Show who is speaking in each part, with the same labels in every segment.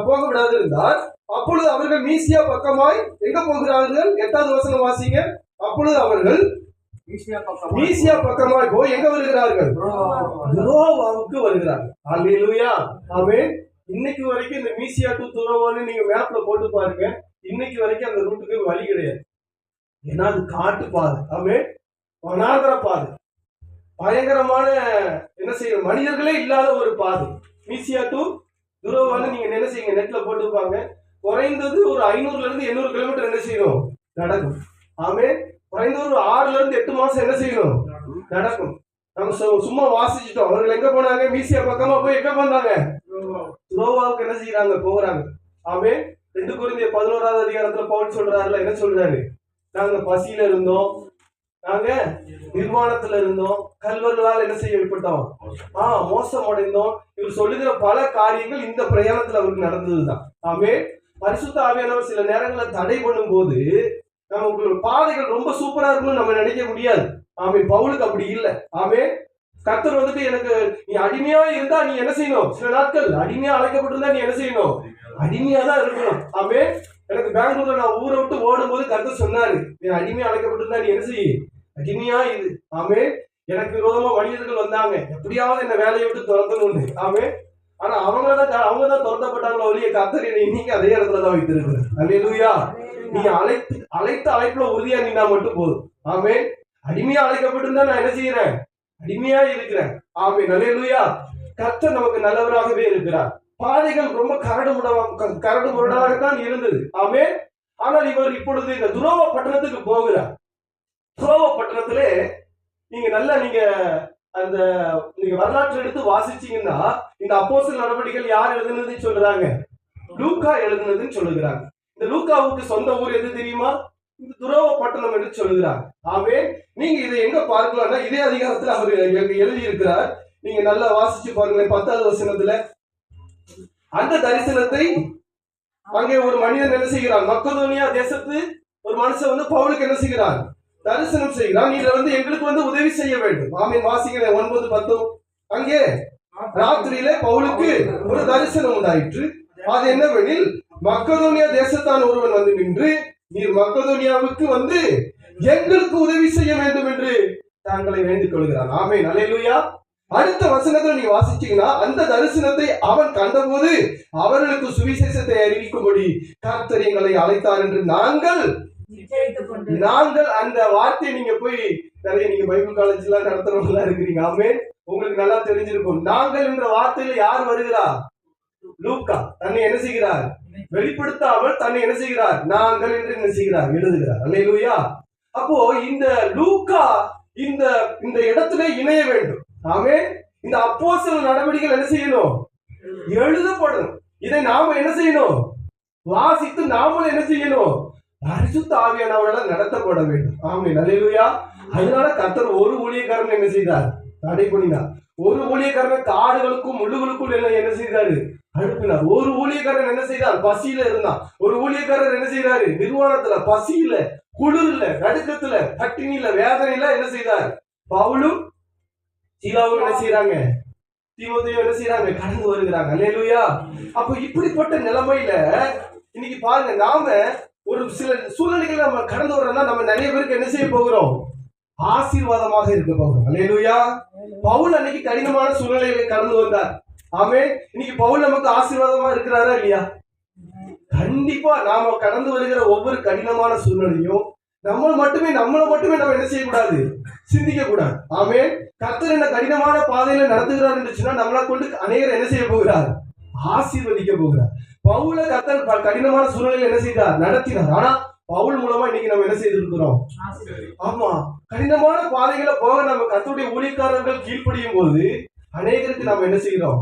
Speaker 1: போக விடாது இருந்தார். அப்பொழுது அவர்கள் மீசியா பக்கமாய் எங்க போகிறார்கள்? 8வது வசனம் வாசிங்க. அப்பொழுது அவர்கள் மீசியா பக்கமாய் போய் எங்க வருகிறார்கள்? துரோவாவுக்கு வருகிறார்கள். அல்லேலூயா, ஆமென். இன்னைக்கு வரைக்கும் இந்த மீசியா டு துரோவான்னு நீங்க மேப்ல போட்டு பாருங்க. இன்னைக்கு வரைக்கும் அந்த ரூட்டுக்கு வழி கிடையாது. ஏன்னா அது காட்டு பாதை, ஆமென், வனாந்தர பாதை, பயங்கரமான என்ன செய்யணும் மனிதர்களே இல்லாத ஒரு பாதை. மீசியா டு துரோவான்னு நீங்க என்ன செய்யுங்க, நெட்ல போட்டுப்பாங்க. குறைந்தது ஒரு 500ல இருந்து 800 கிலோமீட்டர் என்ன செய்யணும் நடக்கும். ஆமென். குறைந்தது ஒரு 6ல இருந்து 8 மாசம் என்ன செய்யணும் நடக்கும். நம்ம சும்மா வாசிச்சுட்டோம். அவர்கள் எங்க போனாங்க? மீசியா பக்கமா போய் எங்க போனாங்க? துரோவாவுக்கு என்ன செய்யறாங்க? போகிறாங்க. ஆமென். 2 கொரிந்தியர் 11வது அதிகாரத்துல பவுல் சொல்றாருல, என்ன சொல்றாரு? நாங்க பசியில இருந்தோம், நாங்க நிர்வாணத்துல இருந்தோம், கல்வர்களால் என்ன செய்யப்பட்டோம், மோசம் அடைந்தோம். இவர் சொல்லுகிற பல காரியங்கள் இந்த பிரயாணத்துல அவருக்கு நடந்ததுதான். ஆமென். பரிசுத்த ஆவியானவர் சில நேரங்களில் தடை பண்ணும் போது நமக்கு பாதைகள் ரொம்ப சூப்பரா இருக்கும்னு நம்ம நினைக்க முடியாது. ஆமென். பவுலுக்கு அப்படி இல்லை. ஆமென். கர்த்தர் வந்துட்டு எனக்கு நீ அடிமையா இருந்தா நீ என்ன செய்யணும்? சில நாட்கள் அடிமையா அழைக்கப்பட்டிருந்தா நீ என்ன செய்யணும்? அடிமையா தான் இருக்கணும். ஆமென். எனக்கு பெங்களூர்ல நான் ஊரை விட்டு ஓடும் போது கர்த்தர் சொன்னாரு, நீ அடிமையா அழைக்கப்பட்டிருந்தா நீ என்ன செய்ய? அடிமையா இது. ஆமென். எனக்கு விரோதமா மனிதர்கள் வந்தாங்க, எப்படியாவது என்ன வேலையை விட்டு துரத்தணும்னு. ஆமென். ஆனா அவங்க தான் துரத்தப்பட்டாங்களோ ஒழிய கர்த்தர் என்னை இன்னைக்கு அதே இடத்துலதான் வைத்திருக்கிறார். அல்லேலூயா. நீ அழைத்த அழைப்புல உறுதியா நின்னா மட்டும் போதும். ஆமென். அடிமையா அழைக்கப்பட்டிருந்தா நான் என்ன செய்யறேன்? அடிமையா இருக்கிறேன். ஆமென். அல்லேலூயா. கர்த்தர் நமக்கு நல்லவராகவே இருக்கிறார். பாதைகள் ரொம்ப கரடு முரடாகத்தான் இருந்தது. ஆமென். ஆனால் இவர் இப்பொழுது இந்த துரோவ பட்டணத்துக்கு போகிறார். துரோவ பட்டணத்திலே நீங்க அந்த நீங்க வரலாற்று எடுத்து வாசிச்சீங்கன்னா இந்த அப்போஸ்தலர் நடவடிக்கைகள் யார் எழுதுனதுன்னு சொல்றாங்க? லூக்கா எழுதுனதுன்னு சொல்லுகிறாங்க. இந்த லூக்காவுக்கு சொந்த ஊர் எது தெரியுமா? இந்த துரோவ பட்டணம் என்று சொல்லுகிறாங்க. ஆமென். நீங்க இதை எங்க பார்க்கலாம்னா இதே அதிகாரத்துல அவர் எழுதி இருக்கிறார். நீங்க நல்லா வாசிச்சு பாருங்க. 10வது வசனத்துல அந்த தரிசனத்தை அங்கே ஒரு மனிதன் என்ன செய்கிறான்? மக்கதோனியா தேசத்து ஒரு மனுஷன் வந்து பவுலுக்கு என்ன செய்கிறான்? தரிசனம் செய்கிறான். நீங்க எங்களுக்கு உதவி செய்ய வேண்டும். ஆமென். வாசிக்கிற 9, 10. அங்கே ராத்திரியில பவுலுக்கு ஒரு தரிசனம் உண்டாயிற்று. அது என்னவெனில், மக்கதோனியா தேசத்தான் ஒருவன் வந்து நின்று, நீர் மக்கதோனியாவுக்கு எங்களுக்கு உதவி செய்ய வேண்டும் என்று தாங்களை வேண்டிக் கொள்கிறான். ஆமென். அல்லேலூயா. அடுத்த வசனத்துல நீங்க வாசிச்சீங்கன்னா, அந்த தரிசனத்தை அவன் கண்டபோது அவர்களுக்கு சுவிசேஷத்தை அறிவிக்கும்படி கர்த்தர் எங்களை அழைத்தார் என்று நாங்கள் அந்த வார்த்தையை நீங்க போய் நிறைய நீங்க பைபிள் காலேஜ் எல்லாம் நடத்துறவங்களா இருக்கிறீங்க. ஆமென். உங்களுக்கு நல்லா தெரிஞ்சிருக்கும். நாங்கள் என்ற வார்த்தையில யார் வருகிறா? லூக்கா தன்னை என்ன செய்கிறார்? வெளிப்படுத்தாமல் தன்னை என்ன செய்கிறார்? நாங்கள் என்று என்ன செய்கிறார்? எழுதுகிறார். அல்லேலூயா. அப்போ இந்த லூக்கா இந்த இடத்துல இணைய வேண்டும். ஆமென். இந்த அப்போஸ்தலர் நடவடிக்கைகள் என்ன செய்யணும்? எழுதப்படணும். இதை நாம என்ன செய்யணும்? வாசித்து நாமளும் என்ன செய்யணும்? பரிசுத்த ஆவியானவரால் நடத்தப்பட வேண்டும். ஆமென். அல்லேலூயா. அதனால கர்த்தர் ஒரு ஊழியக்காரன் என்ன செய்தார்? தடை பண்ணினார். ஒரு ஊழியக்காரன் காடுகளுக்கும் முள்ளுகளுக்கும் என்ன செய்தாரு? அனுப்பினார். ஒரு ஊழியக்காரன் என்ன செய்தார்? பசியில இருந்தான். ஒரு ஊழியக்காரர் என்ன செய்யறாரு? நிர்வாணத்துல, பசியில, குளிர்ல, நடுக்கத்துல, பட்டினியில, வேதனையில என்ன செய்தார்? பவுலும் சீலாவும் என்ன செய்யறாங்க? தீமோத்தேயும் என்ன செய்யறாங்க? கடந்து வருகிறாங்க. அல்லேலூயா. அப்ப இப்படிப்பட்ட நிலைமையில இன்னைக்கு பாருங்க, நாம ஒரு சில சூழ்நிலைகளை நம்ம கடந்து வர்றோம்னா நம்ம நிறைய பேருக்கு என்ன செய்ய போகிறோம்? ஆசீர்வாதமாக இருக்க போகிறோம். அல்லேலூயா. பவுல் அன்னைக்கு கடினமான சூழ்நிலைகளை கடந்து வந்தார். ஆமென். இன்னைக்கு பவுல் நமக்கு ஆசீர்வாதமா இருக்கிறாரா இல்லையா? கண்டிப்பா. நாம கடந்து வருகிற ஒவ்வொரு கடினமான சூழ்நிலையும் நம்மளை மட்டுமே நம்ம என்ன செய்யக்கூடாது? சிந்திக்க கூடாது. ஆமென். கர்த்தர் என்ன கடினமான பாதையில நடத்துகிறார் என்றுச்சுன்னா நம்மளை கொண்டு அநேகர் என்ன செய்ய போகிறார்? ஆசீர்வதிக்க போகிறார். பவுல கர்த்தர் கடினமான சூழ்நிலையில என்ன செய்தார்? நடத்தினார். ஆனா பவுல் மூலமா இன்னைக்கு நம்ம என்ன செய்திருக்கிறோம்? ஆமா, கடினமான பாதைகளை போக நம்ம கர்த்தருடைய ஊழியக்காரர்கள் கீழ்ப்படியும் போது அநேகருக்கு நம்ம என்ன செய்கிறோம்?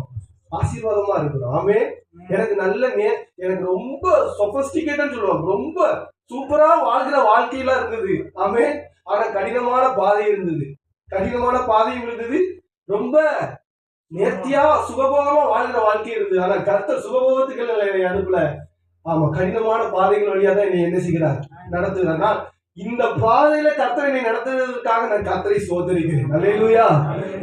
Speaker 1: ஆசீர்வாதமா இருக்கிறோம். ஆமென். எனக்கு ரொம்ப சொபஸ்டிகேட்டட் சொல்லுவாங்க, ரொம்ப சூப்பரா வாழ்கிற வாழ்க்கையெல்லாம் இருந்தது. ஆமென். ஆனா கடினமான பாதை இருந்தது. கடினமான பாதையும் இருந்தது. ரொம்ப நேர்த்தியா சுகபோகமா வாழ்கிற வாழ்க்கை இருந்தது. ஆனா கர்த்தர் சுகபோகத்துக்கு அனுப்பல. ஆமா, கடினமான பாதைகள் வழியா தான் என்னை என்ன செய்கிறார்? நடத்துகிறார். இந்த பாதையில கர்த்தரை நீ நடத்துவதற்காக நான் கர்த்தரை சோதரிக்கிறேன். அல்லேலூயா.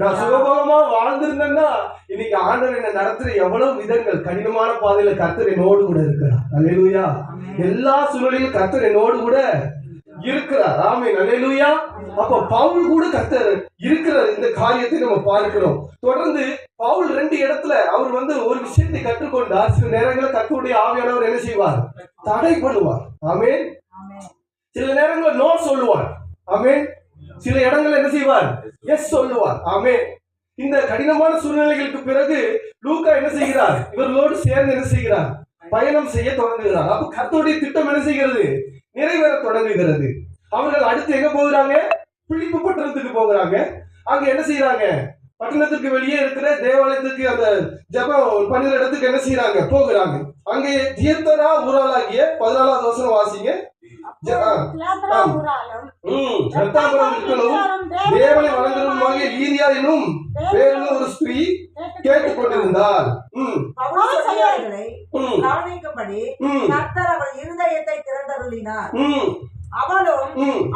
Speaker 1: நான் சுகபோகமா வாழ்ந்திருந்தேன்னா இன்னைக்கு ஆண்டவர் என்ன நடத்துற எவ்வளவு விதங்கள், கடினமான பாதையில கர்த்தர் என்னோடு கூட இருக்கிறார். அல்லேலூயா. எல்லா சூழலிலும் கர்த்தர் என்னோடு கூட இருக்கிறார். ஆமென். அல்லேலூயா. அப்ப பவுல் கூட கர்த்தர் இருக்கிறார். இந்த காரியத்தை நம்ம பார்க்கிறோம். தொடர்ந்து பவுல் 2 இடத்துல அவர் ஒரு விஷயத்தை கற்றுக்கொண்டார். சில நேரங்களில் கர்த்தருடைய ஆவியானவர் என்ன செய்வார்? தடை பண்ணுவார். ஆமென். சில நேரங்களில் நோ சொல்லுவார். ஆமென். சில இடங்கள் என்ன செய்வார்? எஸ் சொல்லுவார். ஆமென். இந்த கடினமான சூழ்நிலைகளுக்கு பிறகு லூக்கா என்ன செய்கிறார்? இவர்களோடு சேர்ந்து என்ன செய்கிறார்? பயணம் செய்ய தொடங்குகிறார். அப்ப கர்த்தருடைய திட்டம் என்ன செய்கிறது? நிறைவேற தொடங்குகிறது. அவர்கள் அடுத்து எங்க போகிறாங்க? பிலிப்பு பட்டணத்துக்கு போகிறாங்க. அங்க என்ன செய்யறாங்க? பட்டணத்துக்கு வெளியே இருக்கிற தேவாலயத்துக்கு அந்த ஜெபம் பண்ணுற இடத்துக்கு என்ன செய்யறாங்க? போகிறாங்க. அங்கே தியத்தரா ஊராளாகிய 14வது வசனம் வாசிங்க. தேவனை வணங்குவதுமாகிய லீதியா என்னும் பேருள்ள ஒரு ஸ்திரீ கேட்டுக் கொண்டிருந்தார்.
Speaker 2: கவனிக்கும்படி கர்த்தர் அவள் இருதயத்தை திறந்தருளினார். அவளும்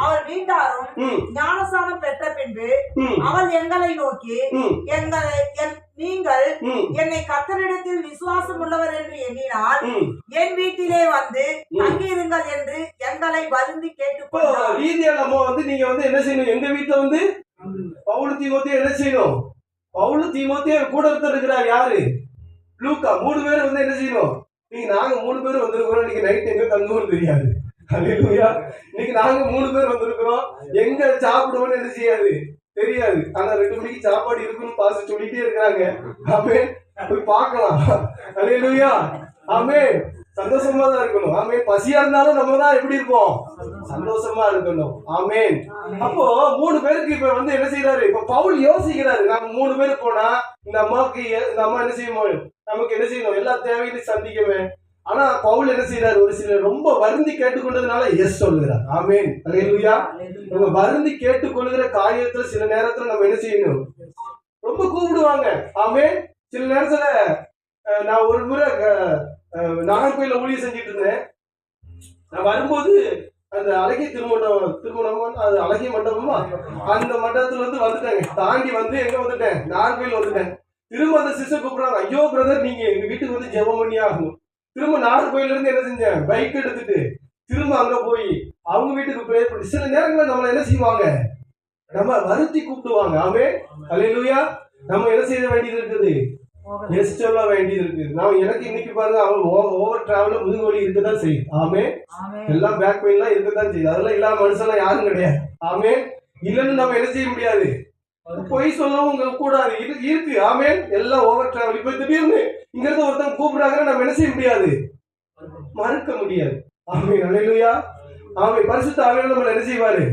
Speaker 2: அவள் வீட்டாரும் ஞானஸ்நானம் பெற்ற பின்பு அவள் எங்களை நோக்கி, நீங்கள் என்னை கர்த்தரிடத்தில் விசுவாசம் உள்ளவர் என்று எண்ணினால் என் வீட்டிலே வந்து தங்கியிருங்கள் என்று எங்களை வருந்தி கேட்டுக்கொண்டார்.
Speaker 1: நீங்க என்ன செய்யணும்? எங்க வீட்டுல பவுல் தீமோத்தேயு என்ன செய்யணும்? பவுல் தீமோத்தேயு கூட இருக்கிறார். யாரு? லூக்கா. 3 பேர் என்ன செய்யணும்? நீங்க நாங்க 3 பேர் வந்திருக்கிறோம். இன்னைக்கு நைட் எங்க தங்குவோம்னு தெரியாது. அல்லேலூயா. இன்னைக்கு நாங்க 3 பேர் வந்திருக்கிறோம். எங்க சாப்பிடுவோம்னு என்ன செய்யாது? தெரியாது. ஆனா 2 மணிக்கு சாப்பாடு இருக்குன்னு பாஸ் சொல்லிட்டே இருக்காங்க. ஆமென். போய் பார்க்கலாம். அல்லேலூயா. ஆமென். சந்தோஷமா தான் இருக்கணும். ஆமென். பசியா இருந்தாலும் நம்ம தான் எப்படி இருப்போம்? சந்தோஷமா இருக்கணும். ஆமென். அப்போ 3 பேருக்கு இப்ப என்ன செய்யறாரு? இப்ப பவுல் யோசிக்கிறாரு. நம்ம 3 பேர் போனா இந்த அம்மா என்ன செய்யணும்? நமக்கு என்ன செய்யணும்? எல்லா தேவைகளையும் சந்திக்கவே. ஆனா பவுல் என்ன செய்யறாரு? ஒரு சிலர் ரொம்ப வருந்தி கேட்டுக்கொண்டதுனால எஸ் சொல்லுகிறார். ஆமென். அல்லேலூயா. நம்ம வருந்தி கேட்டுக்கொள்கிற காரியத்துல சில நேரத்துல நம்ம என்ன செய்யணும்? ரொம்ப கூப்பிடுவாங்க. ஆமென். சில நேரத்துல நான் ஒரு முறை நாகர்கோயில ஊழியம் செஞ்சுட்டு இருந்தேன். நான் வரும்போது அந்த அழகிய திருமணம் அது அழகிய மண்டபமா அந்த மண்டபத்துல வந்துட்டேங்க. தாண்டி எங்க வந்துட்டேன்? நாகர்கோயில் வந்துட்டேன். திரும்ப அந்த சிஸ்டர் கூப்பிடுறாங்க, ஐயோ பிரதர் நீங்க எங்க வீட்டுக்கு ஜெபம் பண்ணி ஆகணும். திரும்ப நாகர்கோயில இருந்து என்ன செஞ்சேன்? பைக் எடுத்துட்டு திரும்ப அங்க போய் அவங்க வீட்டுக்கு ப்ரே பண்ணி. சில நேரங்களில் நம்மள என்ன செய்வாங்க? நம்ம வருத்தி கூப்பிடுவாங்க. ஆமென். அல்லேலூயா. நம்ம என்ன செய்ய வேண்டியது இருக்குது? எஸ் சொல்ல வேண்டியது இருக்குது. எனக்கு இன்னைக்கு பாருங்க, அவங்க ஓவர் டிராவல் முதுகு வலி இருக்கதான் செய்யுது. ஆமென். எல்லாம் பேக் பெயின் எல்லாம் இருக்கதான் செய்யுது. அதெல்லாம் இல்லாம மனுஷன்லாம் யாரும் கிடையாது. ஆமென். இல்லைன்னு நம்ம என்ன செய்ய முடியாது? பொய் சொல்லவும் கூடாது. இருக்கு. ஆமென். எல்லாம் ஓவர் டிராவல். இப்ப திடீர்னு இங்க இருந்து ஒருத்தன் கூப்பிடுறாங்க, நம்ம என்ன செய்ய முடியாது? மறுக்க முடியாது. ஆமென். அல்லேலூயா. ஆமென். பரிசுத்த ஆவியானவர் நம்மள என்ன செய்வாரு?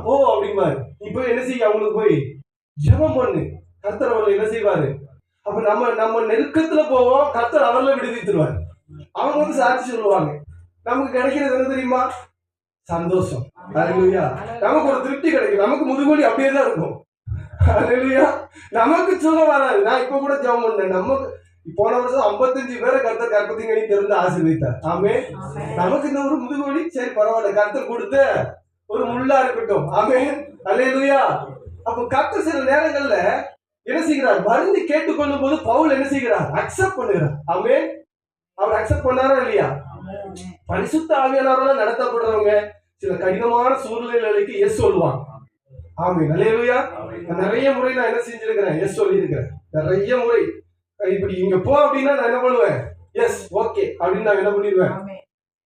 Speaker 1: போ அப்படிம்பாரு. இப்ப என்ன செய்ய? அவங்களுக்கு போய் ஜெபம் பண்ணு. கர்த்தர் அவங்களை என்ன செய்வாரு? அப்ப நம்ம நெருக்கத்துல போவோம். கர்த்தர் அவர்களை விடுவித்துருவாரு. அவங்க சாட்சி சொல்லுவாங்க. நமக்கு கிடைக்கிறது என்ன தெரியுமா? சந்தோஷம். அல்லேலூயா. நமக்கு ஒரு திருப்தி கிடைக்கும். நமக்கு முதுகுவலி அப்படியே தான் இருக்கும். அல்லேலூயா. நமக்கு சுகம் வராது. நான் இப்ப கூட ஜெபம் பண்ணேன். நமக்கு போன வருஷம் 55 பேரை கர்த்தர் கற்பத்திங்கனி திறந்து ஆசீர்வதித்தார். ஆமென். நமக்கு இந்த ஒரு முதுகுவலி சரி பரவாயில்ல, கர்த்தர் கொடுத்த ஒரு முள்ளா இருக்கட்டும். ஆமென். அல்லேலூயா. அப்ப கர்த்தர் சில நேரங்கள்ல என்ன செய்கிறார்? வருந்தி கேட்டுக்கொள்ளும் போது பவுல் என்ன செய்கிறார்? அக்செப்ட் பண்ணுகிறார். ஆமென். அவர் அக்செப்ட் பண்ணாரா இல்லையா? பரிசுத்த ஆவியானவரால் நடத்தப்படுறவங்க சில கடினமான சூழ்நிலைகளுக்கு எஸ் சொல்லுவாங்க. ஆமென். அல்லேலூயா. நிறைய முறை நான் என்ன செஞ்சிருக்கிறேன்? எஸ் சொல்லி இருக்கிறேன். நிறைய முறை இப்படி இங்க போ அப்படின்னா நான் என்ன பண்ணுவேன்? எஸ் ஓகே அப்படின்னு நான் என்ன பண்ணிடுவேன்?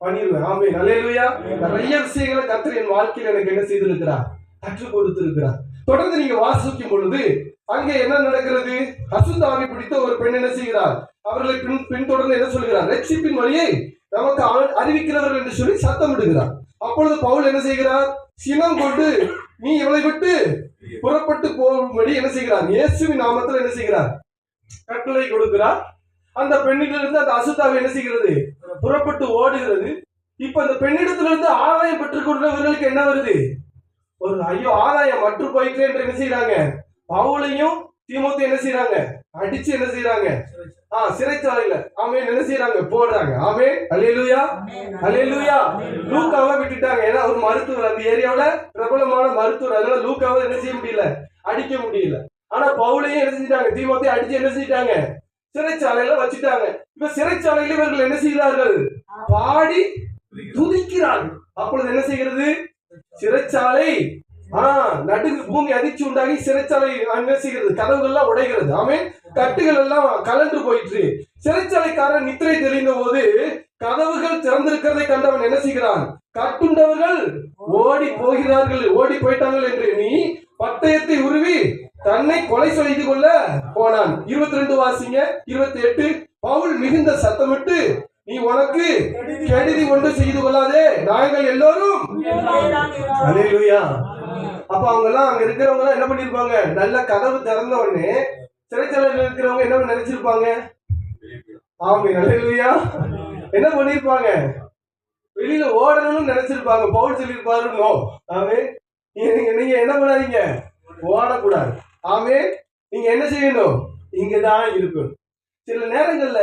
Speaker 1: ஆமென். அல்லேலூயா. நிறைய விஷயங்களை கர்த்தர் என் வாழ்க்கையில் எனக்கு என்ன செய்திருக்கிறார்? கற்றுக் கொடுத்திருக்கிறார். தொடர்ந்து நீங்க வாசிக்கும் பொழுது அங்கே என்ன நடக்கிறது? அசுத்த ஆவி பிடித்த ஒரு பெண் என்ன செய்கிறார்? அவர்களை பின்தொடர்ந்து என்ன சொல்கிறார்? ரட்சிப்பின் வழியை நமக்கு அறிவிக்கிறவர்கள் என்று சொல்லி சத்தம் விடுகிறார். அப்பொழுது பவுல் என்ன செய்கிறார்? சினம் கொண்டு நீ இவளை விட்டு புறப்பட்டு போகும்படி என்ன செய்கிறார்? இயேசுவின் நாமத்தில் என்ன செய்கிறார்? கட்டளை கொடுக்கிறார். அந்த பெண்ணிலிருந்து அந்த அசுத்தாவை என்ன செய்கிறது? புறப்பட்டு ஓடுகிறது. இப்ப அந்த பெண்ணிடத்திலிருந்து ஆதாயம் பெற்றுக் கொண்டவர்களுக்கு என்ன வருது? ஒரு ஐயோ ஆதாயம் மற்ற போயிட்டு என்று என்ன செய்யறாங்க? பவுலையும் தீமோத்தேயும் என்ன செய்யறாங்க? அடிச்சு என்ன செய்யறாங்க? சிறைச்சாலையில ஆமென் என்ன செய்யறாங்க? போடுறாங்க. ஆமென் அல்லேலூயா அல்லேலூயா. லூக்காவை விட்டுட்டாங்க. ஏன்னா ஒரு மருத்துவர், அந்த ஏரியாவுல பிரபலமான மருத்துவர். அதனால லூக்காவை என்ன செய்ய முடியல? அடிக்க முடியல. ஆனா பவுலையும் என்ன செஞ்சிட்டாங்க? தீமோத்தேயுவை அடிச்சு என்ன செஞ்சிட்டாங்க? சிறைச்சாலையில வச்சுட்டாங்க. இப்ப சிறைச்சாலையில இவர்கள் என்ன செய்கிறார்கள்? பாடி துதிக்கிறார்கள். அப்பொழுது என்ன செய்கிறது? சிறைச்சாலை நடுங்கு, பூமி அதிர்ச்சி உண்டாகி சிறைச்சாலை என்ன செய்கிறது? கதவுகள் எல்லாம் உடைகிறது. ஆமென். கட்டுகள் எல்லாம் கலந்து போயிற்று. சிறைச்சாலைக்காரன் நித்திரை தெளிந்த போது கதவுகள் திறந்திருக்கிறதை கண்டவன் என்ன செய்கிறான்? கட்டுண்டவர்கள் ஓடி போகிறார்கள், ஓடி போயிட்டார்கள் என்று நீ பட்டயத்தை உருவி தன்னை கொலை செய்து கொள்ள போனான். 22 வாசிங்க. 28. பவுல் மிகுந்த சத்தமிட்டு, நீ உனக்கு கெடுதி ஒன்று செய்து கொள்ளாதே, நாங்கள் எல்லோரும். அல்லேலூயா. அப்ப அவங்க எல்லாம் அங்க இருக்கிறவங்க எல்லாம் என்ன பண்ணிருப்பாங்க? நல்ல கதவு திறந்த உடனே சிறைச்சாலையில் இருக்கிறவங்க என்ன நினைச்சிருப்பாங்க? ஆமென் அல்லேலூயா. என்ன பண்ணிருப்பாங்க? வெளியில ஓடணும்னு நினைச்சிருப்பாங்க. பவுல் சொல்லிருப்பாரு, நோ ஆமென், நீங்க என்ன பண்ணாதீங்க, ஓடக்கூடாது. ஆமென். நீங்க என்ன செய்யணும்? இங்கதான் இருக்கணும். சில நேரங்கள்ல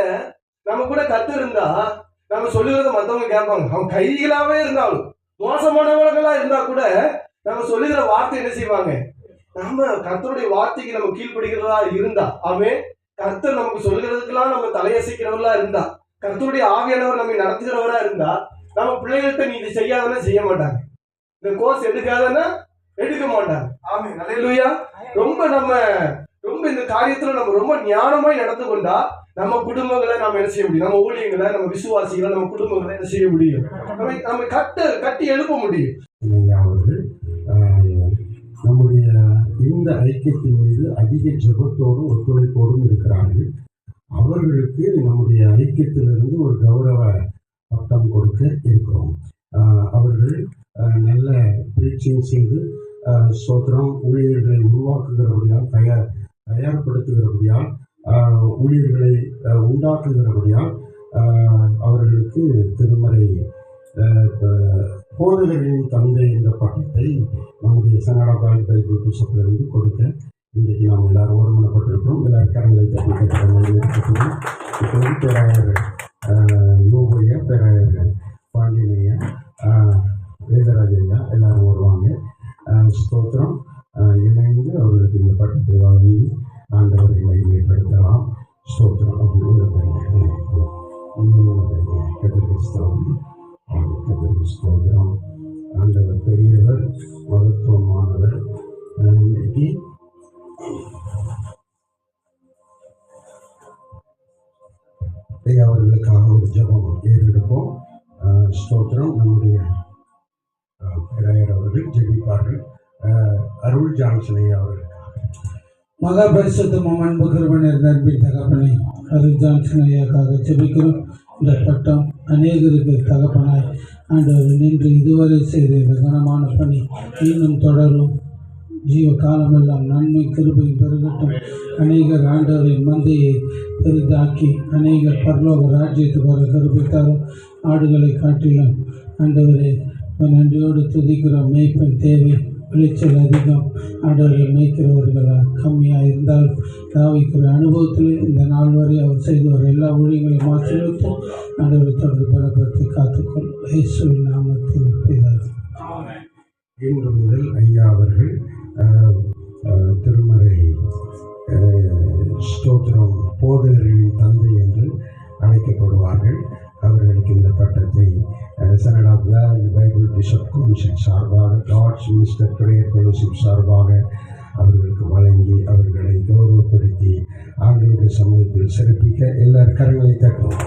Speaker 1: நம்ம கூட கத்து இருந்தா நம்ம சொல்லுறத மத்தவங்க கேட்பாங்க. அவங்க கைதிகளாவே இருந்தாலும், மோசமானவர்களா இருந்தா கூட நம்ம சொல்லுகிற வார்த்தை என்ன செய்வாங்க? நம்ம கர்த்தருடைய வார்த்தைக்கு நம்ம கீழ்ப்படுகிறதா இருந்தா, ஆமென், கர்த்தர் நமக்கு சொல்லுகிறதுக்கெல்லாம் நம்ம தலையசைக்கிறவர்களா இருந்தா, கர்த்தருடைய ஆவியானவர் நம்ம நடத்துகிறவரா இருந்தா, நம்ம பிள்ளைகள்கிட்ட நீ இது செய்யாதன்னா செய்ய மாட்டாங்க. இந்த கோர்ஸ் எடுக்காதன்னா எடுக்க மாட்டாங்க. ஆமென் அல்லேலூயா. ரொம்ப இந்த காரியத்துல நம்ம ரொம்ப ஞானமாய் நடந்து கொண்டா நம்ம குடும்பங்களை நம்ம என்ன செய்ய முடியும்? நம்ம ஊழியங்களை, நம்ம விசுவாசிகளை, நம்ம குடும்பங்களை என்ன செய்ய முடியும்? நம்ம கட்டி எழுப்ப முடியும்.
Speaker 3: நம்முடைய இந்த ஐக்கியத்தின் மீது அதிக ஜெபத்தோடும் ஒத்துழைப்போடும் இருக்கிறார்கள். அவர்களுக்கு நம்முடைய ஐக்கியத்திலிருந்து ஒரு கௌரவ பட்டம் கொடுக்க இருக்கிறோம். அவர்கள் நல்ல பிரீச்சிங் செய்து ஸ்தோத்திரம் ஊழியர்களை உருவாக்குகிறபடியால், தயார்படுத்துகிறபடியால், ஊழியர்களை உண்டாக்குகிறபடியால் அவர்களுக்கு திருமறை போதகர்களின் தந்தை என்ற பட்டத்தை நம்முடைய சனடா பைபிள் பிஷப்பிலிருந்து கொடுக்க இன்றைக்கு நாம் எல்லாரும் ஒருமனப்பட்டிருக்கிறோம். எல்லாரும் கரங்களை தட்டி இப்போது பேராயர் யோகையா, பேராயர் பாண்டியனையா, வேதராஜையா எல்லாரும் வருவாங்க. ஸ்தோத்திரம். இணைந்து அவர்களுக்கு இந்த பட்டத்தை வாங்கி ஆண்டவரை மகிமைப்படுத்தலாம். ஸ்தோத்திரம். அப்படி ஒரு ஸ்தோத்திரம். ஆண்டவர் பெரியவர், மகத்துவமானவர். இன்னைக்கு அவர்களுக்காக ஒரு ஜெபம் ஏறெடுப்போம். ஸ்தோத்திரம். நம்முடைய பேராயர் அவர்கள் ஜெபிப்பார்கள். அருள் ஜான்சனை அவர்களுக்காக.
Speaker 4: மகா பரிசுத்தமும் அன்பு கிருபையின் அன்பின் தகப்பனை அருள் ஜான்சன் ஐயாக்காக ஜெபிக்கிறோம். இந்த பட்டம் அநேகருக்கு தகப்பனாய் ஆண்டவர் நின்று இதுவரை செய்த இந்த கனமான பணி இன்னும் தொடரும். ஜீவ காலமெல்லாம் நன்மை கிருபை பெருகட்டும். அநேகர் ஆண்டவரின் மந்தையை பெரிதாக்கி அநேகர் பரலோக ராஜ்யத்துக்கு வர கருப்பித்தாரும். ஆடுகளை காட்டிலும் ஆண்டவரை நன்றியோடு துதிக்கிறோம். மேய்ப்பன் தேவை, விளைச்சல் அதிகம். ஆண்டவரை மேய்க்கிறவர்களால் கம்மியாக இருந்தால் தாவிக்கிற அனுபவத்தில் இந்த நாள் வரை அவர் செய்து வர எல்லா ஊழியங்களையும் ஆசீர்வதித்து ஆண்டவரை தொடர்ந்து பலப்படுத்தி காத்துக்கொள். இயேசுவின் நாமத்தில் பிதாவே.
Speaker 3: இன்று முதல் ஐயா அவர்கள் திருமறை ஸ்தோத்திரம் போதகர்களின் தந்தை என்று அழைக்கப்படுவார்கள். அவர்களுக்கு இந்த பட்டத்தை சனடா வேர்ல்ட் பைபிள் பிஷப் கவுன்சில் சார்பாக, காட்ஸ் மினிஸ்டர் பிரேயர் ஃபெலோஷிப் சார்பாக அவர்களுக்கு வழங்கி அவர்களை கௌரவப்படுத்தி ஆண்டவருடைய சமூகத்தில் சிறப்பிக்க எல்லார் கரங்களை தட்டுவோம்.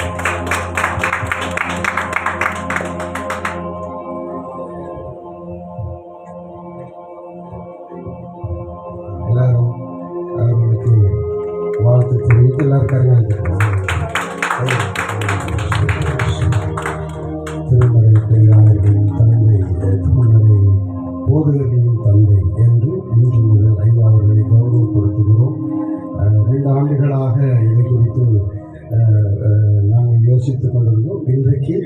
Speaker 3: எல்லாரும் அவர்களுக்கு வாழ்த்து தெரிவித்து எல்லார் கரங்களை தட்டுவோம். திருமறை பெரியார்களின் தந்தை, திருமறை போதகர்களின் தந்தை என்று இன்று முதல் ஐயா அவர்களை கௌரவப்படுத்துகிறோம். 2 ஆண்டுகளாக இதை குறித்து நாங்கள் யோசித்துக் கொண்டிருந்தோம். இன்றைக்கு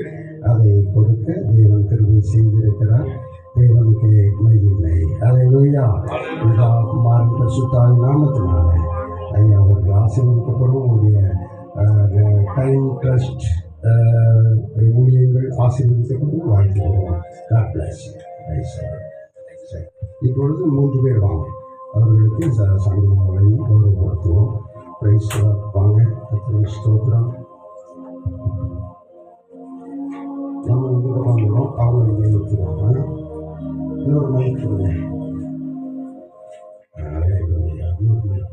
Speaker 3: அதை கொடுக்க தேவன் கிருபை செய்திருக்கிறார். தேவனுக்கு மகிமை. அல்லேலூயா. பிதா, குமாரன், பரிசுத்த ஆவியின் நாமத்தினாலே ஐயா அவர்கள் ஆசீர்வதிக்கப்படும். உங்களுடைய டைம் ட்ரஸ்ட் ஊழியங்கள் ஆசீர்வதிக்கப்படும். வாழ்த்துக்கிறோம். God bless you. சரி, இப்பொழுது 3 பேர் வாங்க, அவர்களுக்கு சம்பளம் வழங்கி கௌரவப்படுத்துவோம். பிரைஸ் வாங்க. கர்த்தருக்கு ஸ்தோத்திரம். நம்ம இந்த பக்கம் அவங்க நிறுத்துவாங்க. இன்னொரு மைக் கொடுங்க. இன்னொரு மைக்.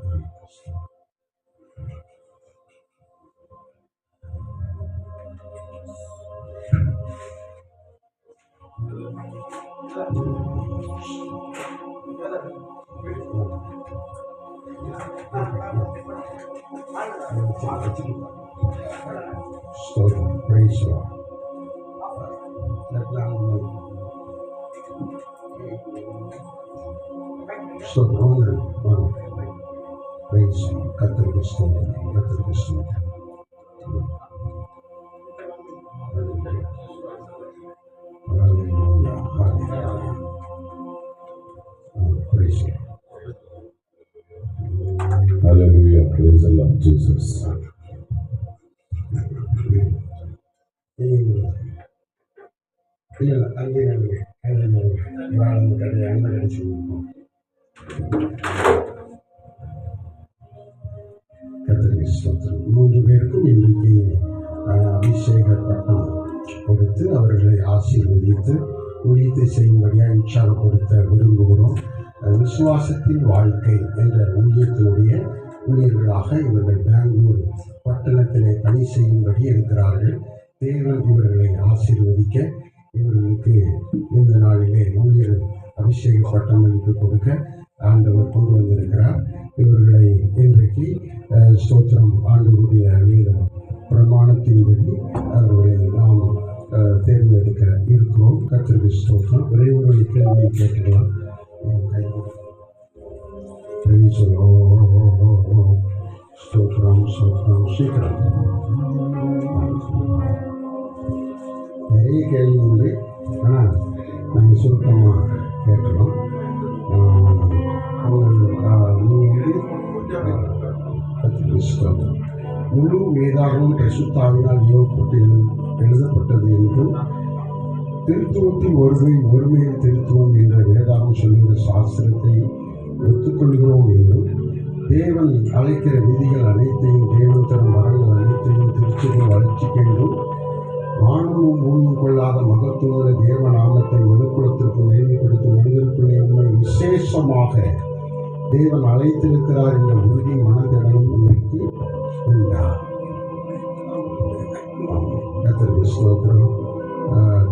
Speaker 3: ஸ்தோத்திரம். பிரைஸ் ஸ்தோத்திரம். பிரைஸ் கர்த்தருக்கு ஸ்தோத்திரம். கர்த்தருக்கு ஸ்தோத்திரம். Hallelujah. Hallelujah. Praise
Speaker 5: Hallelujah. Praise the Lord Jesus.
Speaker 3: இல்லை அங்கே அந்த கடை அந்த கடை சொல்லியிருக்கோம். கர்த்தருக்கு ஸ்தோத்திரம். 3 பேருக்கும் இன்றைக்கு அபிஷேக பட்டம் கொடுத்து அவர்களை ஆசீர்வதித்து ஊழியத்தை செய்யும்படியாக உற்சாகப்படுத்த விரும்புகிறோம். விசுவாசத்தின் வாழ்க்கை என்ற ஊழியத்தினுடைய ஊழியர்களாக இவர்கள் பெங்களூர் பட்டணத்திலே பணி செய்யும்படி இருக்கிறார்கள். தேவன் இவர்களை ஆசீர்வதிக்க இவர்களுக்கு இந்த நாளிலே ஊழியர் அபிஷேக பட்டம் அளித்து கொடுக்க ஆண்டவர் கொண்டு வந்திருக்கிறார். இவர்களை இன்றைக்கு ஸ்தோத்திரம் ஆண்டவருடைய வேத பிரமாணத்தின்படி அவர்களை நாம் தேர்ந்தெடுக்க இருக்கிறோம். கர்த்தருக்கு ஸ்தோத்திரம். விரைவுகளை கேள்வியை கேட்டுக்கலாம். ஸ்தோத்திரம் ஸ்தோத்திரம். சீக்கிரம் நிறைய கேள்வி உண்டு, ஆனால் நாங்கள் சுருக்கமாக கேட்கலாம். முழு வேதாகமும் பரிசுத்தாவினால் நியமப்பட்டு எழுதப்பட்டது என்றும் திருத்துவத்தின் ஒருமையில் திருத்துவம் என்ற வேதாகம் சொல்லுகிற சாஸ்திரத்தை ஒத்துக்கொள்கிறோம் என்றும் தேவன் அழைக்கிற விதிகள் அனைத்தையும் தேவன் தரும் வரங்கள் அனைத்தையும் திருச்சிகள் வளர்ச்சிக்கென்றும் வானமும் பூமியும் கொள்ளாத மகத்துவமுள்ள தேவ நாமத்தை மனுக்குலத்திற்கு மேன்மைப்படுத்தும் மனிதருக்குள்ளே உண்மை விசேஷமாக தேவன் அழைத்திருக்கிறார் என்ற உறுதி மனதிடனும் உங்களுக்கு உண்டா? கர்த்தருக்கு ஸ்தோத்திரம்.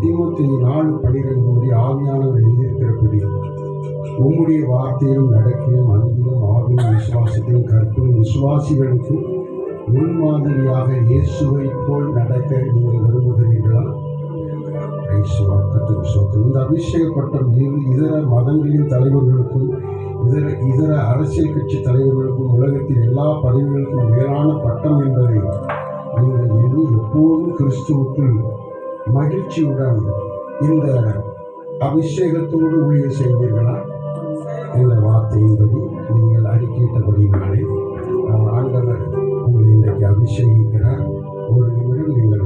Speaker 3: தீமோத்தேயு 4:12 ஆவியானவர் எழுதியிருக்கிறபடி உம்முடைய வார்த்தையிலும் நடக்கையும் அன்பிலும் ஆவியும் விசுவாசத்தையும் கற்பிலும் விசுவாசிகளுக்கு முன்மாதிரியாக இயேசுவை போல் நடக்க நீங்கள் விரும்புகிறீர்களா? கர்த்தருக்கு ஸ்தோத்திரம். இந்த அபிஷேக பட்டம் இதர மதங்களின் தலைவர்களுக்கும் இதர அரசியல் கட்சி தலைவர்களுக்கும் உலகத்தின் எல்லா பதவிகளுக்கும் மேலான பட்டம் என்பதை நீங்கள் எண்ணி எப்போதும் கிறிஸ்துவுக்குள் மகிழ்ச்சியுடன் இந்த அபிஷேகத்தோடு ஊழியர் செய்வீர்களா? இந்த வார்த்தையின்படி நீங்கள் அறிக்கையிட்டபடினாலே ஆண்டவர் உங்களை இன்றைக்கு அபிஷேகிக்கிறார். ஒரு நிமிடம் நீங்கள்